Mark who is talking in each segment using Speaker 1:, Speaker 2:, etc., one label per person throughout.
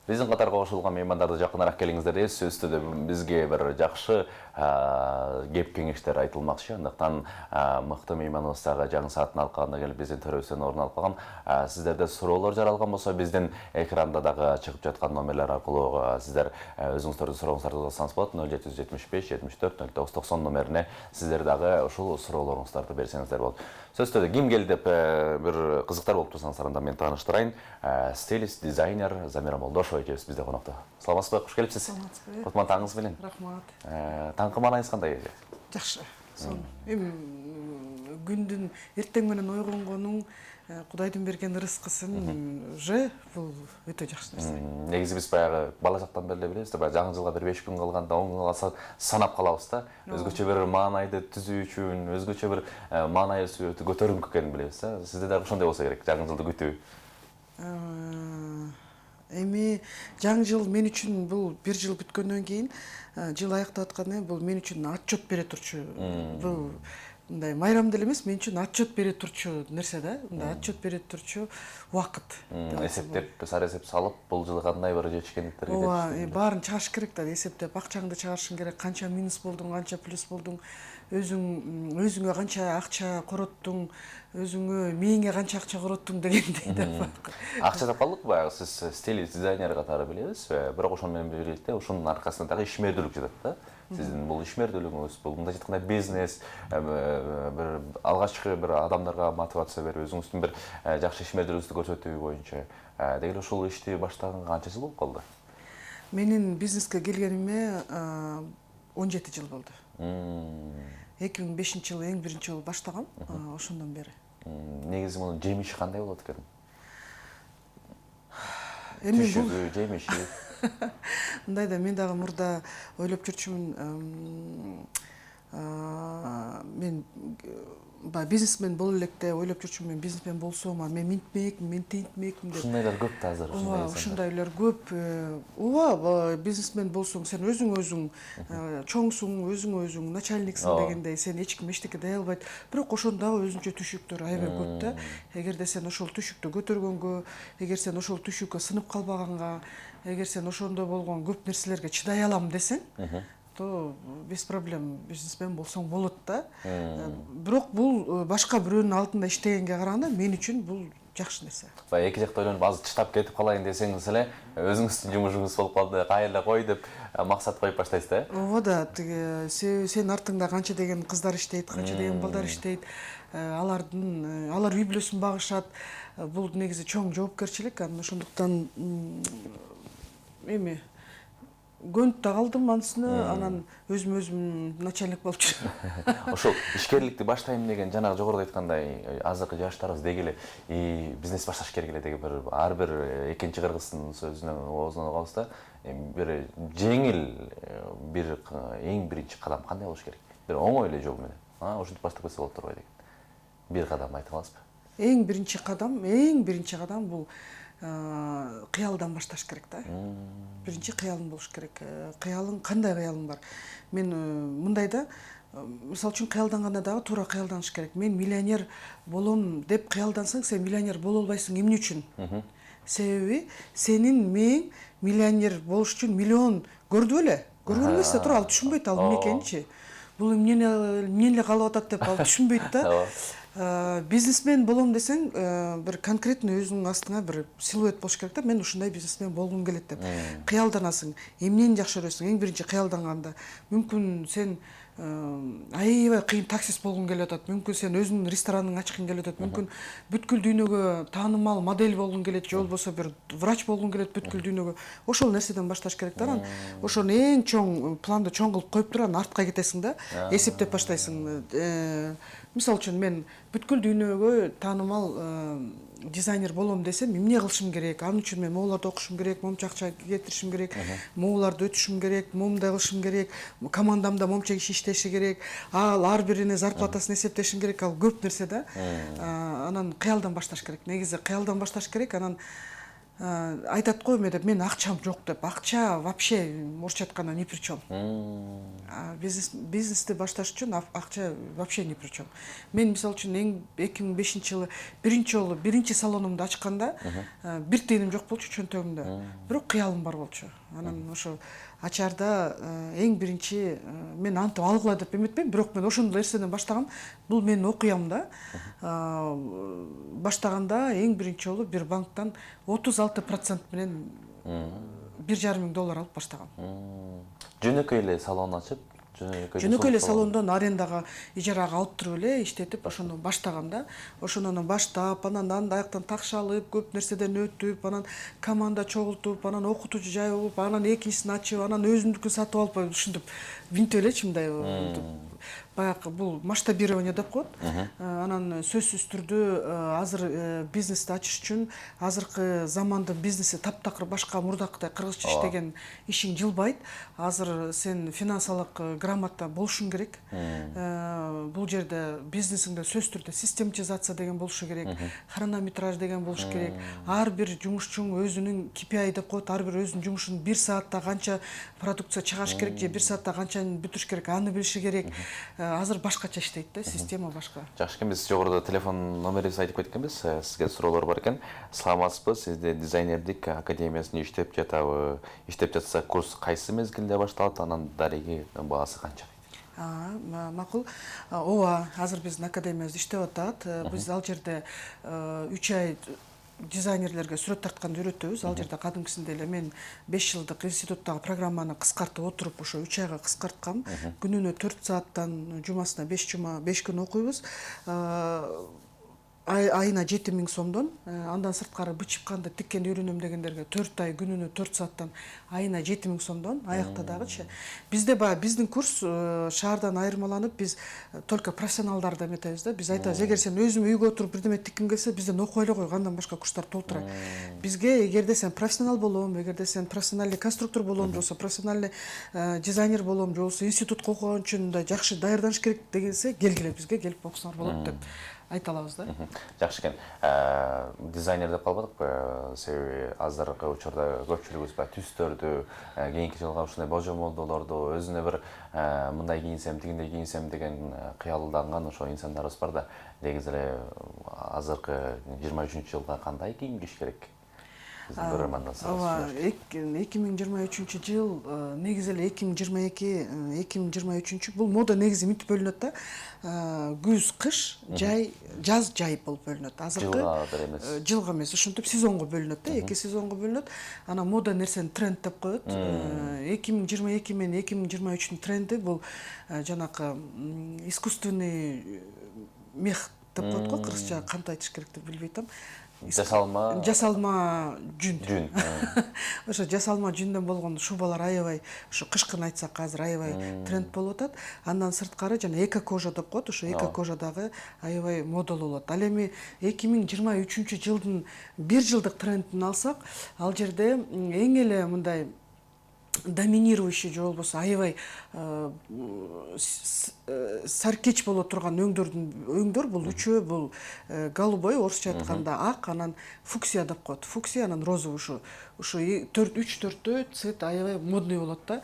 Speaker 1: Биздин катарга кошулган меймандарды жакыныраак келиңиздер деп сөздө бизге бир жакшы кеп кеңештер айтылмакчы. Андыктан мыкты мейманыбыз дагы жаңы саатын алкагында келип биздин төрөбүздөн орун алып калган. Сиздерде суроолор жаралган болсо биздин экранда дагы чыгып жаткан номерлер аркылуу сиздер өзүңүздөрдүн сурооңуздарды жазсаңыз болот. 0775 74 0990 номерине сиздер дагы ушул суроолоруңуздарды берсеңиздер болот. Сөздө ким келди деп бир кызыктар болуп турсаңыздар анда мен тааныштырайын. Стилист, дизайнер Замира Молдошева эжебиз bizde konukta. Саламатсызбы, куш келипсиз. Кутман таңыңыз менен.
Speaker 2: Рахмат.
Speaker 1: Таңкы маанайыңыз кандай эже?
Speaker 2: Жакшы. Эми күндүн эртең менен ойгонгонуң Кудайдын берген ырыскысын же бул өтө жакшы нерсе.
Speaker 1: Негизи биз баягы бала жактан бери билебиз да, жаңы жылга бир 5 күн калганда, 10 күн калса санап калабыз да. Өзгөчө бир маанайды түзүү үчүн, өзгөчө бир маанайы көтөрүңкү экенин билебиз да. Сизде дагы ошондой болсо керек, жаңы жылды күтүү.
Speaker 2: Эми жаңы жыл мен үчүн бул бир жыл бүткөндөн кийин жыл аяктап атканда бул мен үчүн отчет бере турчу. Бул мындай майрам деле эмес, мен үчүн отчет бере турчу нерсе да. Мындай отчет бере турчу убакыт.
Speaker 1: Эсептеп, сар эсеп салып, бул жыл кандай бир жетишкендиктерге
Speaker 2: жетишкен. Баарын чыгарыш керек да, эсептеп, акчаңды чыгарышың керек, канча минус болдуң, канча плюс болдуң, өзүңө канча акча короттуң, өзүңө мээңе канча акча короттуң дегендей да.
Speaker 1: Акча тапканлык баягы сиз стилист, дизайнер катары билебиз, бирок ошону менен бирдикте ошонун аркасында дагы ишмердүүлүк жатат да. Сиздин бул ишмердүүлүгүңүз, бул мындай айтканда бизнес, бир алгачкы бир адамдарга мотивация берип, өзүңүздүн бир жакшы ишмердүүлүгүңүздү көрсөтүү боюнча дегеле ушул ишти баштаганга канча жыл болуп калды?
Speaker 2: Менин бизнеске келгениме 17 жыл болду. 2005 жылы эң биринчи жолу баштагам, ошондон бери.
Speaker 1: Негизи мунун жемиши кандай болот экен?
Speaker 2: Түшүгү,
Speaker 1: жемиши.
Speaker 2: Мындай да мен дагы мурда ойлоп жүрчүмүн, мен бизнесмен боло электе ойлоп жүрчүмүн, мен бизнесмен болсом, мен минтмекмин, мен тинтмекмин деп.
Speaker 1: Ушундайлар көп да азыр.
Speaker 2: Ушундайлар көп. Бизнесмен болсоң, сен өзүң чоңсуң, өзүң начальниксиң дегендей, сен эч ким эчтеке дей албайт. Бирок ошондагы өзүнчө түшүктөр аябай көп да. Эгерде сен ошол түшүктү көтөргөнгө, эгер сен ошол түшүккө сынып калбаганга, эгер сен ошондо болгон көп нерселерге чыдай алам десең, то без проблем бизнесмен болсоң болот да. Бирок бул башка бирөөнүн алдында иштегенге караганда мен үчүн бул жакшы нерсе.
Speaker 1: Баягы эки жакта ойлонуп азыр чыдап кетип калайын десеңиз эле, өзүңүздүн жумушуңуз болуп калды, кайра кой деп максат коюп баштайсыз да.
Speaker 2: Ооба да, сен артыңда канча деген кыздар иштейт, канча деген балдар иштейт. Алар үй бүлөсүн багышат. Бул негизи чоң жоопкерчилик. Ошондуктан эми көнүп да калдым анысына, анан өзүм начальник болуп жүрөм.
Speaker 1: Ошол ишкерликти баштайм деген жанагы жогоруда айткандай, азыркы жаштарыбыз дегеле бизнес башташ керек эле деген ар бир экинчи кыргыздын сөзүнөн оозунан угабыз да. Бир жеңил бир эң биринчи кадам кандай болуш керек? Бир оңой эле жол менен. Ошентип баштап кетсе болот турбайбы деген. Бир кадам айта аласызбы?
Speaker 2: Эң биринчи кадам бул кыялдан башташ керек да. Биринчи кыялың болуш керек. Кыялың кандай кыялың бар? Мен мындай да, мисалы үчүн кыялданганда дагы туура кыялданыш керек. Мен миллионер болом деп кыялдансаң, сен миллионер боло албайсың. Эмне үчүн? Себеби сенин мээң миллионер болуш үчүн миллион көрдү беле? Көргөн эмес да, туура ал түшүнбөйт ал эмне экенинчи. Бул эмне эле калып атат деп ал түшүнбөйт да. Бизнесмен болом десең, бир конкретный өзүңүн астыңа бир силуэт болуш керек да. Мен ушундай бизнесмен болгум келет деп. Кыялданасың. Эмнени жакшы көрөсүң? Эң биринчи кыялданганда мүмкүн сен аябай кыйын таксист болгуң келип атат. Мүмкүн сен өзүңдүн рестораныңды ачкың келип атат. Мүмкүн бүткүл дүйнөгө таанымал модель болгуң келет, же болбосо бир врач болгуң келет бүткүл дүйнөгө. Ошол нерседен башташ керек да. Ошону эң чоң планды чоң кылып коюп туруп, анан артка кетесиң да. Эсептеп баштайсың. Мисалы үчүн мен бүткүл дүйнөгө таанымал дизайнер болом десем, эмне кылышым керек? Ал үчүн мен моуларды окушум керек, момча акча кетиришим керек, моуларды өтүшүм керек, момундай кылышым керек, командамда момча киши иштеши керек, ар бирине зарплатасын эсептешим керек, ал көп нерсе да. Анан кыялдан башташ керек. Негизи кыялдан башташ керек, анан айтат го эме деп мен акчам жок деп. Акча вообще орусча айтканда ни при чем. Бизнести башташ үчүн акча вообще ни при чем. Мен мисалы үчүн 2005 жылы биринчи салонумду ачканда бир тыйыным жок болчу чөнтөгүмдө. Бирок кыялым бар болчу. Анан ошо ачарда эң биринчи мен антип алгыла деп эметпейм, бирок мен ошондой нерседен баштагам. Бул менин окуям да. Баштаганда эң биринчи жолу бир банктан 36% менен $1,500 алып баштагам.
Speaker 1: Жөнөкөй эле салон ачып,
Speaker 2: Жөнөкөй эле салондон арендага, ижарага алып туруп эле иштетип, ошону баштагам да. Ошону баштап, анан аяктан такшалып, көп нерседен өтүп, анан команда чогултуп, анан окутуучу жайып, анан экинчисин ачып, анан өзүмдүкүн сатып алып, ушинтип винтип элечи мындай. Баягы бул масштабирование деп коет. Анан сөзсүз түрдө азыр бизнести ачыш үчүн азыркы замандын бизнеси таптакыр башка, мурдакыдай кыргызча иштеген ишиң жылбайт. Азыр сен финансылык грамота болушуң керек. Бул жерде бизнесиңде сөзсүз түрдө систематизация деген болушу керек, хронометраж деген болуш керек. Ар бир жумушчуң өзүнүн KPI деп коет, ар бир өзүнүн жумушун 1 саатта канча продукция чыгарыш керек же 1 саатта канчаны бүтүрүш керек, аны билиши керек. Азыр башкача иштейт да, система башка.
Speaker 1: Жакшы экен, биз жогоруда телефон номерибизди айтып кеткенбиз. Сизге суроолор бар экен. Саламатсызбы? Сизде дизайнердик академиясында иштеп жатабы? Иштеп жатса, курс кайсы мезгилде башталат? Анан дареги баасы канча?
Speaker 2: Макул. Ооба, азыр биздин академиябыз иштеп атат. Биз ал жерде 3 ай дизайнерлерге сүрөт тартканды үйрөтөбүз. Ал жерде кадимкисинде эле мен 5 жылдык институттагы программаны кыскартып отуруп, ошо 3 айга кыскарткам. Күнүнө 4 сааттан жумасына 5 күн окуйбуз. Айына 7.000 сомдон, андан сырткары бычып канды тиккен үйрөнөм дегендерге 4 ай күнүнө 4 сааттан айына 7.000 сомдон, аякта дагычы. Бизде биздин курс шаардан айырмаланып, биз только профессионалдарды эметебиз да. Биз айтабыз, эгер сен өзүм үйгө отуруп бирдеме тикким келсе, бизден окуй эле кой, андан башка курстар толтура. Бизге эгерде сен профессионал болом, эгерде сен профессиональный конструктор болом, же профессиональный дизайнер болом, же институтка окуган үчүн мындай жакшы даярданыш керек дегенсе, келгиле бизге келип окусаңар болот деп айта алабыз да.
Speaker 1: Жакшы экен. Дизайнер деп калбадыкпы? Себеби азыркы учурда көпчүлүгүбүз түстөрдү, кийинки жылга ушундай божомолдоолорду, өзүнө бир мындай кийинсем, тигиндей кийинсем деген кыялданган ошо инсандарыбыз бар да. Негизи эле азыркы 23-жылга кандай кийим кийиш керек? Биздин көрөрмандарыбыз.
Speaker 2: Ооба, 2023 жыл негизи эле 2022-2023 бул мода негизи мынтип бөлүнөт да. Күз, кыш, жаз, жай болуп бөлүнөт. Азыркы жылга эмес, ошентип сезонго бөлүнөт да, 2 сезонго бөлүнөт. Анан мода нерсени тренд деп коет. 2022 менен 2023-дүн тренди бул жанакы искусственный мех деп коет го, кыргызча кантип айтыш керек деп билбей атам. Жасалма жүн. Ошо жасалма жүндөн болгон шубалар аябай, ошо кышкын айтсак азыр аябай тренд болуп атат. Андан сырткары жана эко-кожа деп коет, ошо эко-кожа дагы аябай модалуу болот. Ал эми 2023 жылдын 1 жылдык трендин алсак, ал жерде эң эле мындай доминирующий же болбосо аябай саркеч боло турган өңдөр бул үчөө, бул голубой, орусча айтканда ак, анан фуксия деп коет. Фуксия, анан розовый, ушу 3-4 цвет аябай модный болот да.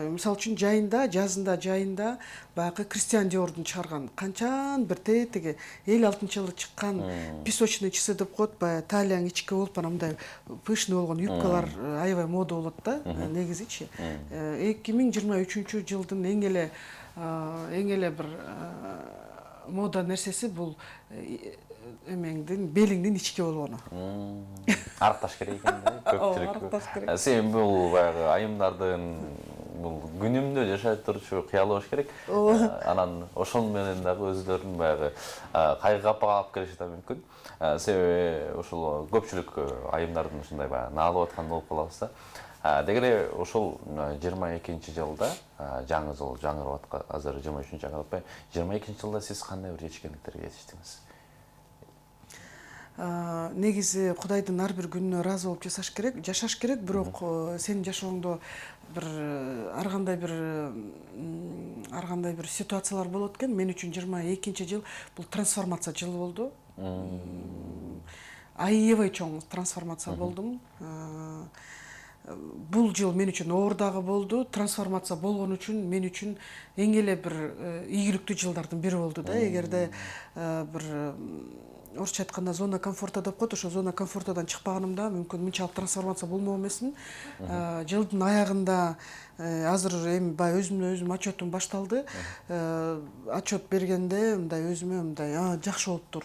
Speaker 2: Мисалы үчүн жайында баягы Кристиан Диордун чыгарган канчан бир теги 56-жылы чыккан песочный часы деп коет, баягы талияң ичке болуп анан мындай пышный болгон юбкалар аябай мода болот да. Негизичи 2023 жылдын эң эле бир мода нерсеси бул белиңдин ичке болгону.
Speaker 1: Арыкташ керек экен да, көпчүлүк. Сен бул баягы айымдардын бул күнүмдө жашап турчу кыялы болуш керек. Анан ошол менен дагы өзлөрүн баягы кайгы алып келиши да мүмкүн. Себеби ошол көпчүлүк айымдардын ушундай баягы наалып аткан болуп калабыз да. Деги эле ошол 22-жылда жаңы жыл жаңырып аткан, азыр 23 жаңырып атпайбы? 22-жылда сиз кандай бир жетишкендиктерге жетиштиңиз?
Speaker 2: Негизи Кудайдын ар бир күнүнө ыраазы болуп жашаш керек, бирок сенин жашооңдо бир ар кандай бир ситуациялар болот экен. Мен үчүн 22-жыл бул трансформация жылы болду. аябай чоң трансформация болдум. Бул жыл мен үчүн оор дагы болду. Трансформация болгон үчүн мен үчүн эң эле бир ийгиликтүү жылдардын бири болду да. Эгерде бир орусча айтканда зона комфорта деп коет, ошо зона комфортадан чыкпаганымда мүмкүн мынчалык трансформация болмок эмесмин. Жылдын аягында азыр эми баягы өзүмө өзүм отчетум башталды. Отчет бергенде мындай өзүмө мындай жакшы болуптур.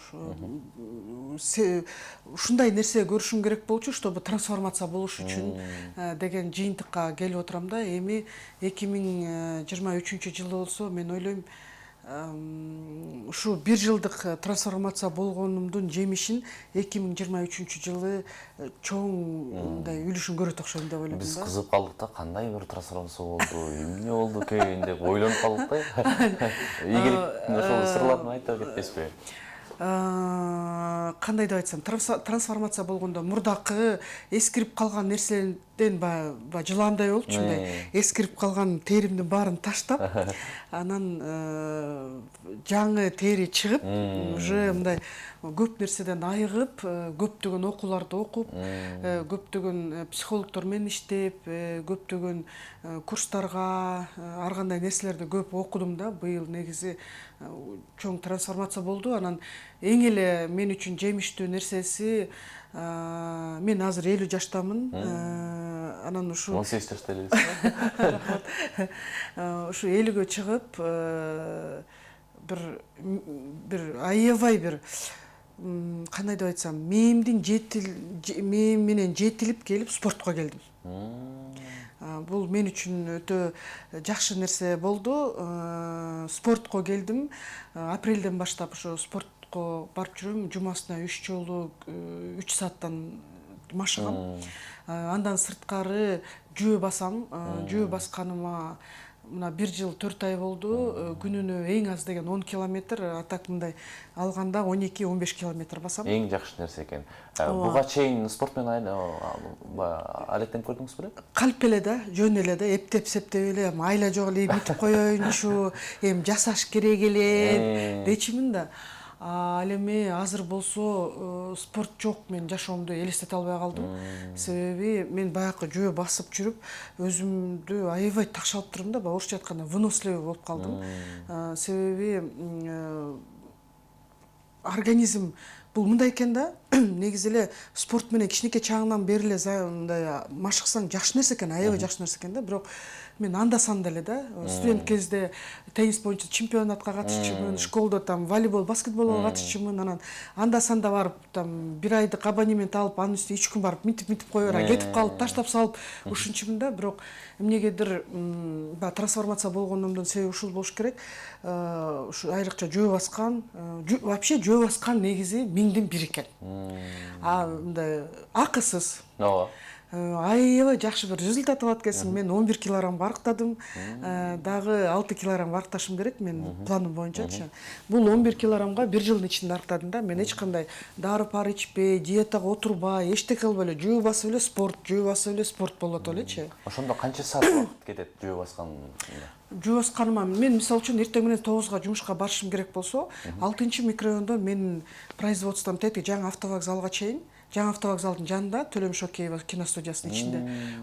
Speaker 2: Ушундай нерсе көрүшүм керек болчу, чтобы трансформация болуш үчүн деген жыйынтыкка келип отурам да. Эми 2023 жылы болсо мен ойлойм ушу бир жылдык трансформация болгонумдун жемишин 2023 жылы чоң мындай үлүшүн көрөт окшойм деп ойлойм да.
Speaker 1: Биз кызыгып калдык да, кандай бир трансформация болду, эмне болду экен деп ойлонуп калдык да. Ийгиликтүү ошол сырларын айта кетпеспи?
Speaker 2: Кандай деп айтсам, трансформация болгондо мурдакы эскирип калган нерседен баягы жылаандай болчу, мындай эскирип калган теримдин баарын таштап, анан жаңы тери чыгып, уже мындай көп нерседен айыгып, көптөгөн окууларды окуп, көптөгөн психологдор менен иштеп, көптөгөн курстарга ар кандай нерселерди көп окудум да. Быйыл негизи чоң трансформация болду. Анан эң эле мен үчүн жемиштүү нерсеси, мен азыр 50 жаштамын. Анан ушу
Speaker 1: 18 жашта элесиз.
Speaker 2: Ушу 50гө чыгып, бир аябай бир кандай деп айтсам, мээм менен жетилип келип спортко келдим. Бул мен үчүн өтө жакшы нерсе болду. Спортко келдим. Апрелден баштап ошо спортко барып жүрөм. Жумасына 3 жолу 3 сааттан машыгам. Андан сырткары жөө басам. Жөө басканыма мына 1 жыл 4 ай болду. Күнүнө эң аз деген 10 километр, атак мындай алганда 12-15 километр басам.
Speaker 1: Эң жакшы нерсе экен. Буга чейин спорт менен алектенип көрдүңүз беле?
Speaker 2: Калп эле да, жөн эле да, эптеп-септеп эле, айла жок эле бүтүп коеюнчу, эми жасаш керек эле дечимин да. Ал эми азыр болсо спорт жок, мен жашоомду элестете албай калдым. Себеби мен баягы жөө басып жүрүп, өзүмдү аябай такшалып турдум да, орусча айтканда выносливый болуп калдым. Себеби организм бул мындай экен да, негизи эле спорт менен кичинекей чагыңдан бери эле мындай машыксаң жакшы нерсе экен, аябай жакшы нерсе экен да. Бирок мен анда-санда эле да, студент кезде теннис боюнча чемпионатка катышчумун, школдо там волейбол, баскетболго катышчумун, анан анда-санда барып там 1 айдык абонемент алып, анын үстүнө 3 күн барып мынтип кое бера, кетип калып, таштап салып ушунчумун да. Бирок эмнегедир трансформация болгонумдун себеби ушул болуш керек. Ушу айрыкча жөө баскан, вообще жөө баскан негизи миңдин бир экен. Мындай акысыз.
Speaker 1: Ооба.
Speaker 2: Аябай жакшы бир результат алат экенсиң. Мен 11 килограмм арыктадым. Дагы 6 килограмм арыкташым керек мен планым боюнчачы. Бул 11 килограммга 1 жылдын ичинде арыктадым да. Мен эч кандай дары-пар ичпей, диетага отурбай, эчтеке кылбай эле жөө басып эле спорт, жөө басып эле спорт болот элечи.
Speaker 1: Ошондо канча саат убакыт кетет жөө басканда?
Speaker 2: Жөө басканыма мен мисалы үчүн эртең менен 9-га жумушка барышым керек болсо, 6-микрорайондо менин производством тети жаңы автовокзалга чейин, жаңы автовокзалдын жанында Төлөм Шокеева киностудиясынын ичинде.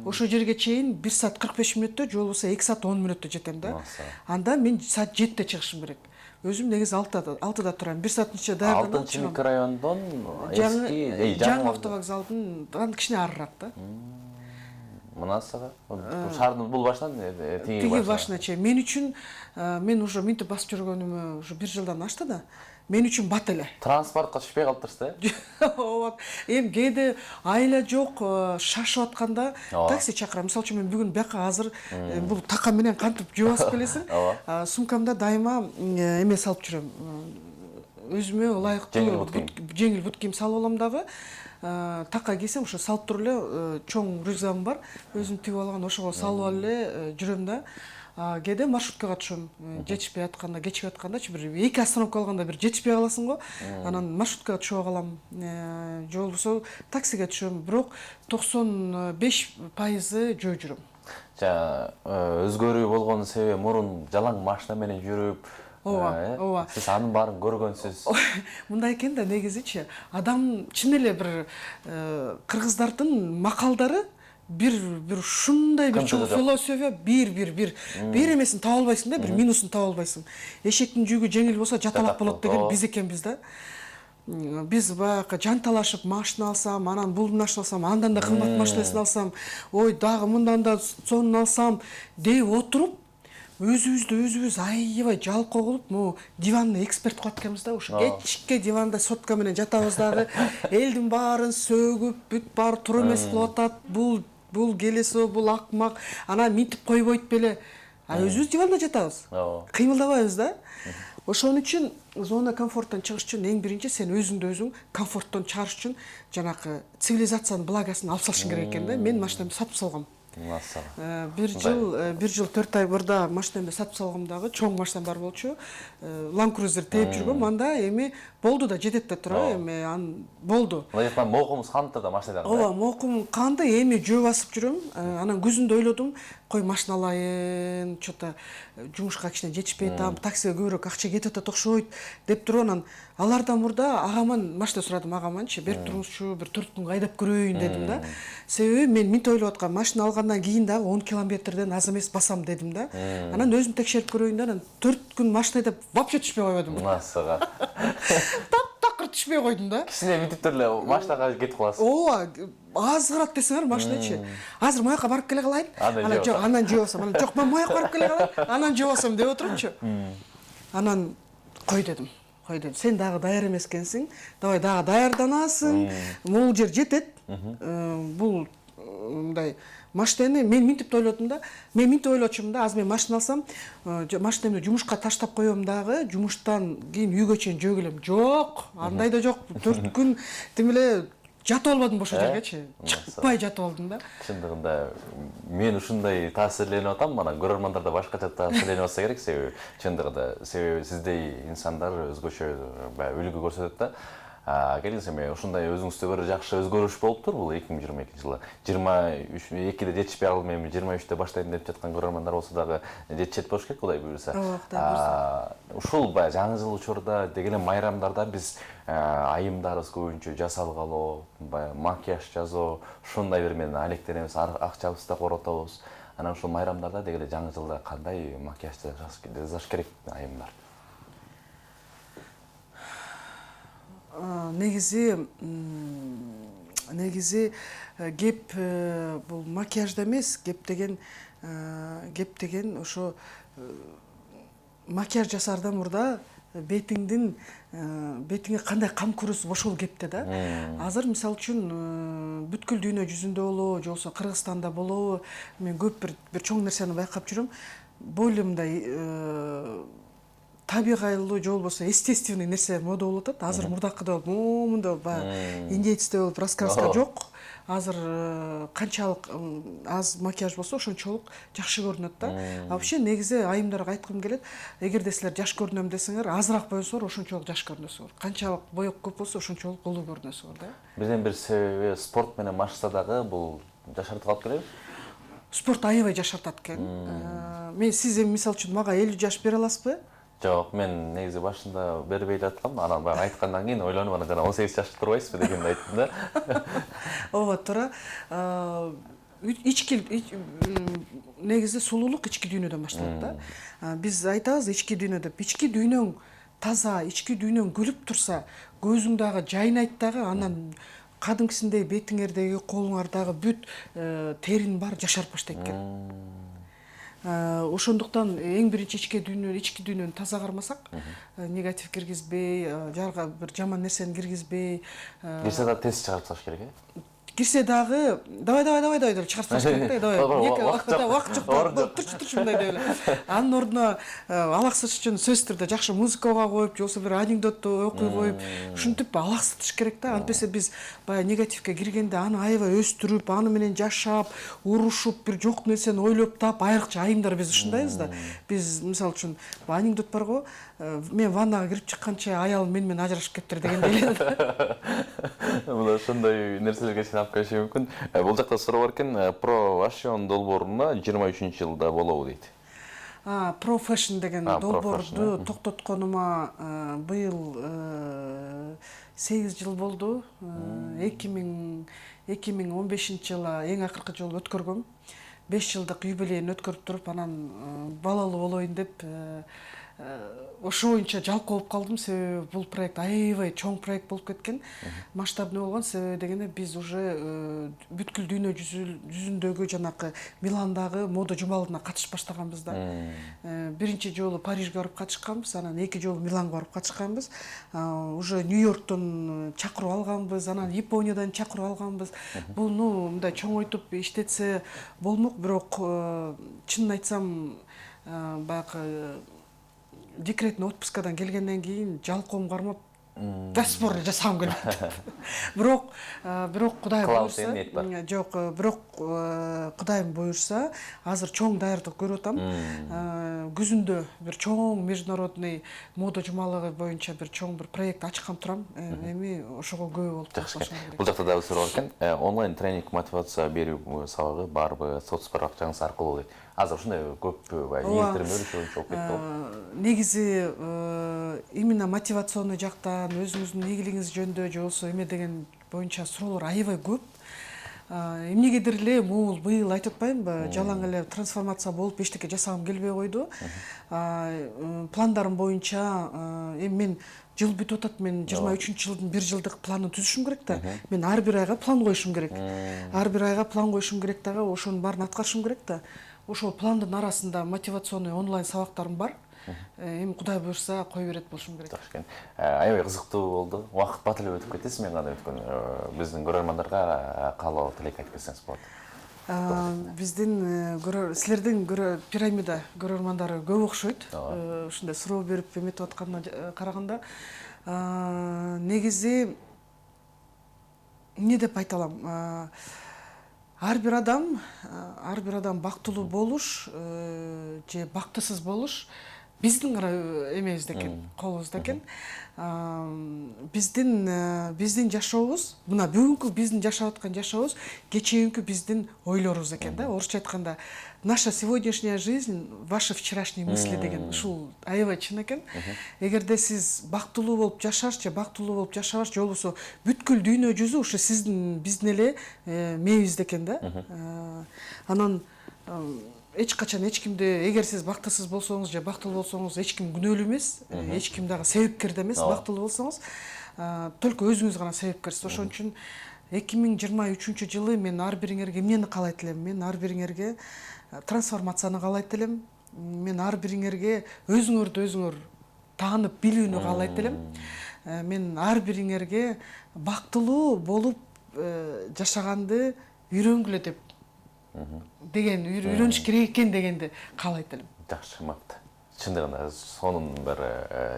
Speaker 2: Ошол жерге чейин 1 саат 45 мүнөттө, же болбосо 2 саат 10 мүнөттө жетем да. Анда мен саат 7-те чыгышым керек. Өзүм негизи 6-да турам. 1 сааттын ичинде даярданып чыгам.
Speaker 1: 6-микрорайондон
Speaker 2: жаңы автовокзалдын кичине арыраак да.
Speaker 1: Мына сага шаардын бул башынан
Speaker 2: тиги башына чейин. Мен үчүн мен уже минтип басып жүргөнүмө уже 1 жылдан ашты да. Мен үчүн бат эле.
Speaker 1: Транспортко түшпөй калыптырсыз да?
Speaker 2: Ооба. Эми кээде айла жок, шашып атканда такси чакырам. Мисалы үчүн мен бүгүн бияка азыр бул така менен кантип жөө басып келесиң? Сумкамда дайыма эме салып жүрөм. Өзүмө ылайыктуу жеңил бут кийим салып алам дагы. Така кийсем ошо салып туруп эле чоң рюкзагым бар. Өзүм тигип алган, ошого салып алып эле жүрөм да. Кээде маршруткага түшөм. Жетишпей атканда, кечигип аткандачы бир 2 остановка алганда бир жетишпей каласың го. Анан маршруткага түшүп калам. Же болбосо таксиге түшөм. Бирок 95% жөө жүрөм.
Speaker 1: Өзгөрүү болгонун себеби мурун жалаң машина менен жүрүп,
Speaker 2: ооба ооба
Speaker 1: Сиз анын баарын көргөнсүз.
Speaker 2: мындай экен да негизичи адам чын эле бир кыргыздардын макалдары бир ушундай бир чоң философия бир эмесин таба албайсың да, бир минусун таба албайсың. Эшектин жүгү жеңил болсо жаталак болот деген биз экенбиз да. Биз баягы жанталашып машина алсам, анан бул машина алсам, андан да кымбат машинасын алсам, ой дагы мындан да сонун алсам деп отуруп, өзүбүз аябай жалкоо кылып, могу диванный эксперт кылат экенбиз да. Ушу кечке диванда сотка менен жатабыз дагы, элдин баарын сөгүп, бүт баары туура эмес кылып атат, бул келесо, бул акмак, анан минтип койбойт беле. А өзүбүз диванда жатабыз. Кыймылдабайбыз да. Ошон үчүн зона комфорттон чыгыш үчүн эң биринчи сен өзүңдү өзүң комфорттон чыгарыш үчүн жанакы цивилизациянын благосын алып салышың керек экен да. Мен машинамды сатып салгам. Бир жыл 4 ай мурда машинамды сатып салгам дагы, чоң машинам бар болчу. Land Cruiser тээп жүргөм, анда эми болду да, жетет да тура, эми ан болду.
Speaker 1: Мына жактан моокумуз канды да машинадан.
Speaker 2: Ооба, моокум канды, эми жөө басып жүрөм. Анан күзүндө ойлодум, кой машина алайын, чото жумушка кичине жетишпей атам, таксиге көбүрөөк акча кетип атат окшойт деп туруп, анан алардан мурда агаман машина сурадым, агаманчы берип туруңузчу, бир 4 күнгө айдап көрөйүн дедим да. Себеби мен минтип ойлоп аткам, машина алгандан кийин дагы 10 километрден аз эмес басам дедим да. Анан өзүм текшерип көрөйүн да, анан 4 күн машина айдап вообще түшпөй койбодум.
Speaker 1: Насыга.
Speaker 2: Таптакыр түшпөй койдум да.
Speaker 1: Кичине минтип эле машинага кетип каласыз.
Speaker 2: Ооба, азгырат десеңер машиначы. Азыр мояка барып келе калайын. Анан жок, анан жөө басам. Анан жок, мен мояка барып келе калайын. Анан жөө басам деп отурупчу. Анан кой дедим. Сен дагы даяр эмес экенсиң. Давай дагы даярданасың. Могул жер жетет. Бул мындай машинаны мен минтип ойлодум да. Мен минтип ойлочумун да, азыр мен машина алсам, машинамды жумушка таштап коём дагы, жумуштан кийин үйгө чейин жөө келем. Жок, андай да жок. 4 күн тим эле жатып албадым бошо жергечи. Чыкпай жатып алдым да.
Speaker 1: Чындыгында мен ушундай таасирленип атам, анан көрөрмандар да башкача таасирленип атса керек, себеби чындыгында сиздей инсандар өзгөчө үлгү көрсөтөт да. Келиңиз, эми ушундай өзүңүздө бир жакшы өзгөрүш болуптур бул 2022 жылы. 22де жетишпей калдым, эми 23де баштайм деп жаткан көрөрмандар болсо дагы жетишет болуш керек, Кудай буйруса. Ушул баягы жаңы жыл учурда деги эле майрамдарда биз айымдарыбыз көбүнчө жасалгалоо, баягы макияж жасоо, ушундай бир менен алектенебиз, акчабызды да коротобуз. Анан ушул майрамдарда деги эле жаңы жылда кандай макияж жасаш керек айымдар? Негизи кеп бул макияжда эмес, кеп деген ошо макияж жасаардан мурда бетиңе кандай кам көрөсүз ошол кепте да. Азыр мисалы үчүн бүткүл дүйнө жүзүндө болобу, же болбосо Кыргызстанда болобу, мен көп бир чоң нерсени байкап жүрөм. Более мындай табигайлуу же болбосо естественный нерсе мода болуп атат. Азыр мурдакыда момунда баягы индейцте болуп раскраска жок. Азыр канчалык аз макияж болсо ошончолук жакшы көрүнөт да. Вообще негизи айымдарга айткым келет, эгерде силер жаш көрүнөм десеңер, азыраак боесоңор ошончолук жаш көрүнөсүңөр. Канчалык боек көп болсо ошончолук улуу көрүнөсүңөр да. Бирден бир себеби спорт менен машыкса дагы бул жашартып калып келеби?
Speaker 2: Спорт аябай жашартат экен. Мен сиз эми мисалы үчүн мага 50 жаш бере аласызбы?
Speaker 1: Жок, мен негизи башында бербей жаткам, анан баягы айткандан кийин ойлонуп, анан жана 18 жашта турбайсызбы дегенди айттым да.
Speaker 2: Ооба, туура. Негизи сулуулук ички дүйнөдөн башталат да. Биз айтабыз ички дүйнө деп. Ички дүйнөң таза, ички дүйнөң күлүп турса, көзүң дагы жайнайт дагы, анан кадимкисиндей бетиңердеги, колуңардагы бүт терин бар жашарып баштайт экен. Ошондуктан эң биринчи ички дүйнөнү таза кармасак, негатив киргизбей, жарга бир жаман нерсени киргизбей,
Speaker 1: кирсе да тез чыгарып салыш керек,
Speaker 2: кирсе дагы давай деп чыгарып салыш керек да, давай. Убакыт жок, турчу мындай деп эле. Анын ордуна алаксытыш үчүн сөзсүз түрдө жакшы музыкага коюп, же болбосо бир анекдотту окуй коюп, ушинтип алаксытыш керек да. Антпесе биз баягы негативге киргенде аны аябай өстүрүп, аны менен жашап, урушуп, бир жок нерсени ойлоп тап, айрыкча айымдар биз ушундайбыз да. Биз мисалы үчүн анекдот бар го, мен ваннага кирип чыкканча аялым мени менен ажырашып кетиптир дегендей эле.
Speaker 1: Бул ошондой нерселерге чейин алып келиши мүмкүн. Бул жакта суроо бар экен, Pro Fashion долбооруна 23-жылда болобу дейт.
Speaker 2: Pro Fashion деген
Speaker 1: Pro
Speaker 2: долбоорду токтотконума быйыл 8 жыл болду. 2015-жылы эң акыркы жолу өткөргөм. 5 жылдык юбилейин өткөрүп туруп, анан балалуу болоюн деп ошо боюнча жалкоо болуп калдым. Себеби бул проект аябай чоң проект болуп кеткен. Масштабный болгон. Себеби дегенде биз уже бүткүл дүйнө жүзүндөгү жанакы Миландагы мода жумалына катышып баштаганбыз да. Биринчи жолу Парижге барып катышканбыз, анан 2 жолу Миланга барып катышканбыз. Уже Нью-Йорктон чакыруу алганбыз, анан Япониядан чакыруу алганбыз. Бул мындай чоңойтуп иштетсе болмок, бирок чынын айтсам, баягы декретный отпускадан келгенден кийин жалкоом кармап, до сих пор жасагым келбейт. Бирок Кудай буйрса, жок, бирок Кудайым буйрса, азыр чоң даярдык көрүп атам. Күзүндө бир чоң международный мода жумалыгы боюнча бир чоң бир проект ачкан турам. Эми ошого күбө болуп калышым керек.
Speaker 1: Бул жакта дагы суроо экен. Онлайн тренинг мотивация берүү сабагы барбы, соцбаракчаңыз аркылуу дейт. Азыр ушундай көппү, ниеттерим өлүшүп болуп кетти.
Speaker 2: Негизи именно мотивационный жактан, өзүңүздүн ийгилигиңиз жөнүндө же болбосо эме деген боюнча суроолор аябай көп. Эмнегедир эле могул быйыл айтып атпаймынбы, жалаң эле трансформация болуп эчтеке жасагым келбей койду. Пландарым боюнча эми мен жыл бүтүп атат, мен 23-жылдын 1 жылдык планын түзүшүм керек да. Мен ар бир айга план коюшум керек. Ар бир айга план коюшум керек дагы, ошонун баарын аткарышым керек да. Ошол пландын арасында мотивационный онлайн сабактарым бар. Эми Кудай буйрса кой берет болушум керек.
Speaker 1: Аябай кызыктуу болду. Убакыт бат эле өтүп кетти. Мен кандай өткөн биздин көрөрмандарга каалоо тилек айтып кетсеңиз болот.
Speaker 2: Силердин пирамида көрөрмандары көп окшойт. Ушундай суроо берип эметип атканына караганда, негизи эмне деп айта алам? Ар бир адам бактылуу болуш же бактысыз болуш биздин эмебизде экен, колубузда экен. Биздин жашообуз, мына бүгүнкү биздин жашап аткан жашообуз кечээкү биздин ойлорубуз экен да. Орусча айтканда, наша сегодняшняя жизнь, ваши вчерашние мысли деген. Ушул аябай чын экен. Эгерде сиз бактылуу болуп жашаш же бактылуу болуп жашабаш, же болбосо бүткүл дүйнө жүзү ушу биздин эле мээбизде экен да. Анан эч качан эч кимди, эгер сиз бактысыз болсоңуз же бактылуу болсоңуз, эч ким күнөөлүү эмес, эч ким дагы себепкер да эмес. Бактылуу болсоңуз, только өзүңүз гана себепкерсиз. Ошон үчүн 2023-жылы мен ар бириңерге эмнени каалайт элем? Мен ар бириңерге трансформацияны каалайт элем. Мен ар бириңерге өзүңөр таанып билүүнү каалайт элем. Мен ар бириңерге бактылуу болуп жашаганды үйрөнгүлө деп деген, үйрөнүш керек экен дегенди каалайт элем.
Speaker 1: Жакшы, мыкты. Чындыгында сонун бир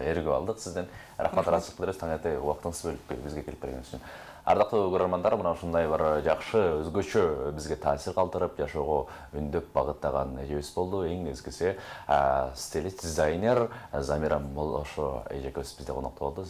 Speaker 1: эргип алдык сизден. Рахмат арачылык беребиз, таң эрте убактыңызды бөлүп бизге келип бергениңиз үчүн. Ардактуу көрөрмандар, мына ушундай бир жакшы, өзгөчө бизге таасир калтырып, жашоого үндөп багыттаган эжебиз болду. Эң негизгиси стилист, дизайнер Замира Молошо эжекебиз бизде конокто болду.